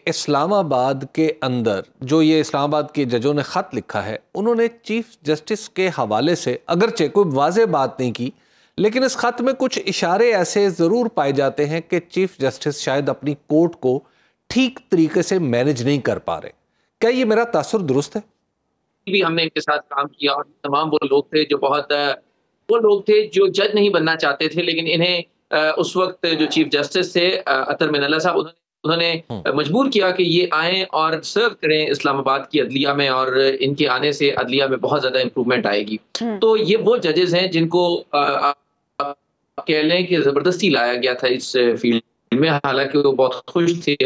इस्लामाबाद के अंदर जो ये इस्लामाबाद के जजों ने ख़त लिखा है, उन्होंने चीफ जस्टिस के हवाले से अगरचे कोई वाज़ेह बात नहीं की, लेकिन इस ख़त में कुछ इशारे ऐसे ज़रूर पाए जाते हैं कि चीफ जस्टिस शायद अपनी कोर्ट को ठीक तरीके से मैनेज नहीं कर पा रहे। क्या ये मेरा तासुर दुरुस्त है? भी हमने इनके साथ काम किया और तमाम वो लोग थे जो वो लोग थे जो जज नहीं बनना चाहते थे, लेकिन इन्हें उस वक्त जो चीफ जस्टिस थे अतर मिनल्ला साहब, उन्होंने मजबूर किया कि ये आएँ और सर्व करें इस्लामाबाद की अदलिया में, और इनके आने से अदलिया में बहुत ज़्यादा इम्प्रूवमेंट आएगी। तो ये वो जजेस हैं जिनको आप कह लें कि ज़बरदस्ती लाया गया था इस फील्ड में, हालांकि वो बहुत खुश थे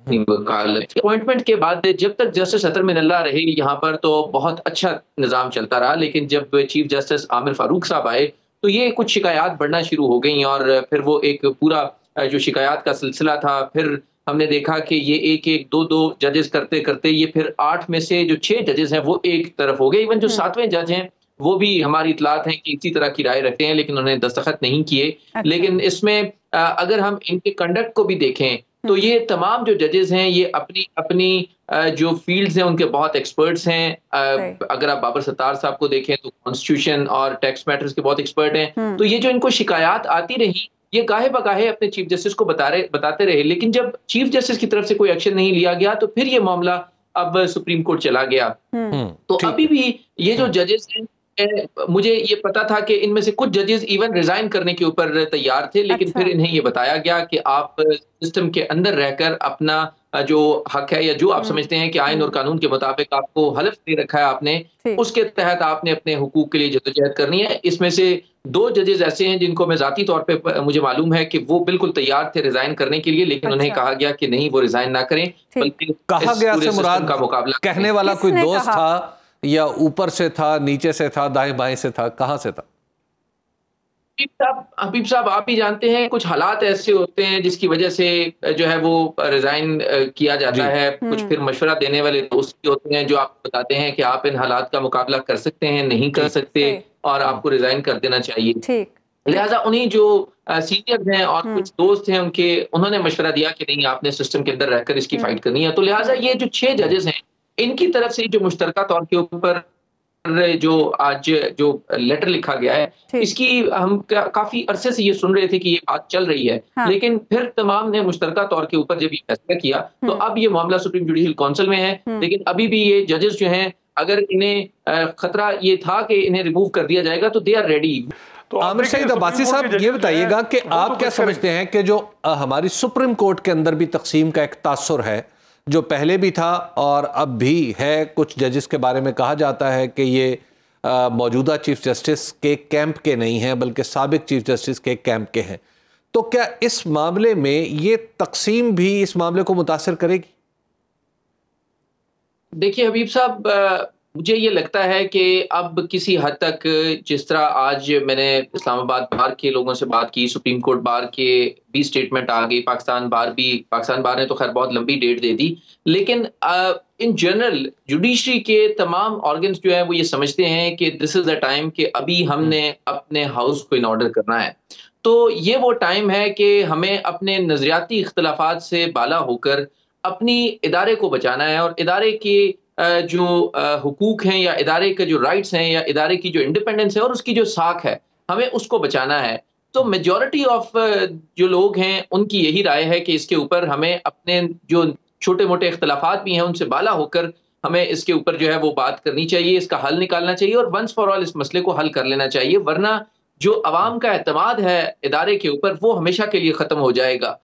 अपॉइंटमेंट के बाद। जब तक जस्टिस अतर मिनल्ला रहे यहाँ पर तो बहुत अच्छा निज़ाम चलता रहा, लेकिन जब चीफ जस्टिस आमिर फारूक साहब आए तो ये कुछ शिकायत बढ़ना शुरू हो गई, और फिर वो एक पूरा जो शिकायत का सिलसिला था, फिर हमने देखा कि ये एक एक दो दो जजेस करते करते ये फिर 8 में से जो 6 जजेस हैं वो एक तरफ हो गए। इवन जो 7वें जज हैं वो भी हमारी इतलात हैं कि इसी तरह की राय रखते हैं, लेकिन उन्होंने दस्तखत नहीं किए। अच्छा। लेकिन इसमें अगर हम इनके कंडक्ट को भी देखें तो ये तमाम जो जजेस हैं ये अपनी अपनी जो फील्ड्स हैं उनके बहुत एक्सपर्ट्स हैं। अगर आप बाबर सत्तार साहब को देखें तो कॉन्स्टिट्यूशन और टैक्स मैटर्स के बहुत एक्सपर्ट हैं। तो ये जो इनको शिकायत आती रही, ये गाहे बगाहे अपने चीफ जस्टिस को बताते रहे, लेकिन जब चीफ जस्टिस की तरफ से कोई एक्शन नहीं लिया गया तो फिर ये मामला अब सुप्रीम कोर्ट चला गया। तो अभी भी ये जो जजेस हैं, मुझे ये पता था कि इनमें से कुछ जजेस इवन रिजाइन करने के ऊपर तैयार थे, लेकिन फिर इन्हें ये बताया गया कि आप सिस्टम के अंदर रहकर अपना जो हक है या जो आप समझते हैं कि आइन और कानून के मुताबिक आपको हलफ दे रखा है आपने, उसके तहत आपने अपने हुकूक के लिए जद्दोजहद करनी है। इसमें से 2 जजेस ऐसे हैं जिनको मैं जाती तौर पे मुझे मालूम है कि वो बिल्कुल तैयार थे रिजाइन करने के लिए, लेकिन उन्हें कहा गया कि नहीं, वो रिजाइन ना करें, बल्कि कहा गया से मुराद का मुकाबला कहने वाला कोई दोस्त था या ऊपर से था, नीचे से था, दाएं बाएं से था, कहां से था? हबीब साहब, आप भी जानते हैं कुछ हालात ऐसे होते हैं जिसकी वजह से जो है वो रिजाइन किया जाता है। कुछ फिर मशवरा देने वाले दोस्त भी होते हैं जो आपको बताते हैं कि आप इन हालात का मुकाबला कर सकते हैं, नहीं कर सकते, और आपको रिजाइन कर देना चाहिए। लिहाजा उन्हीं जो सीनियर हैं और कुछ दोस्त हैं उन्होंने मशवरा दिया कि नहीं, आपने सिस्टम के अंदर रहकर इसकी फाइट करनी है। तो लिहाजा ये जो 6 जजेस हैं, इनकी तरफ से जो मुश्तरका तौर के ऊपर जो आज जो लेटर लिखा गया है, इसकी हम काफी अरसे से ये सुन रहे थे कि ये बात चल रही है। लेकिन फिर तमाम ने मुश्तरका तौर के ऊपर जब ये फैसला किया तो अब ये मामला सुप्रीम जुडिशल काउंसिल में है। लेकिन अभी भी ये जजेस जो हैं, अगर इन्हें खतरा ये था कि इन्हें रिमूव कर दिया जाएगा तो दे आर रेडी। तो आमिर सईद अब्बासी साहब, ये बताइएगा कि आप क्या समझते हैं कि जो हमारी सुप्रीम कोर्ट के अंदर भी तकसीम का एक तासुर है, जो पहले भी था और अब भी है, कुछ जजेस के बारे में कहा जाता है कि ये मौजूदा चीफ जस्टिस के कैंप के नहीं हैं बल्कि साबिक चीफ जस्टिस के कैंप के हैं, तो क्या इस मामले में ये तकसीम भी इस मामले को मुतासिर करेगी? देखिए हबीब साहब, मुझे ये लगता है कि अब किसी हद तक, जिस तरह आज मैंने इस्लामाबाद बार के लोगों से बात की, सुप्रीम कोर्ट बार के भी स्टेटमेंट आ गई, पाकिस्तान बार ने तो खैर बहुत लंबी डेट दे दी, लेकिन इन जनरल जुडिशरी के तमाम ऑर्गन्स जो है वो ये समझते हैं कि दिस इज द टाइम कि अभी हमने अपने हाउस को इन ऑर्डर करना है। तो ये वो टाइम है कि हमें अपने नजरियाती इख्तलाफात से बाला होकर अपनी इदारे को बचाना है, और इदारे के जो हुकूक हैं या इदारे के जो राइट्स हैं या इदारे की जो इंडिपेंडेंस है और उसकी जो साख है, हमें उसको बचाना है। तो मेजॉरिटी ऑफ जो लोग हैं उनकी यही राय है कि इसके ऊपर हमें अपने जो छोटे मोटे इख्तलाफात भी हैं उनसे बाला होकर हमें इसके ऊपर जो है वो बात करनी चाहिए, इसका हल निकालना चाहिए और वंस फॉर ऑल इस मसले को हल कर लेना चाहिए, वरना जो अवाम का एतमाद है इदारे के ऊपर वो हमेशा के लिए ख़त्म हो जाएगा।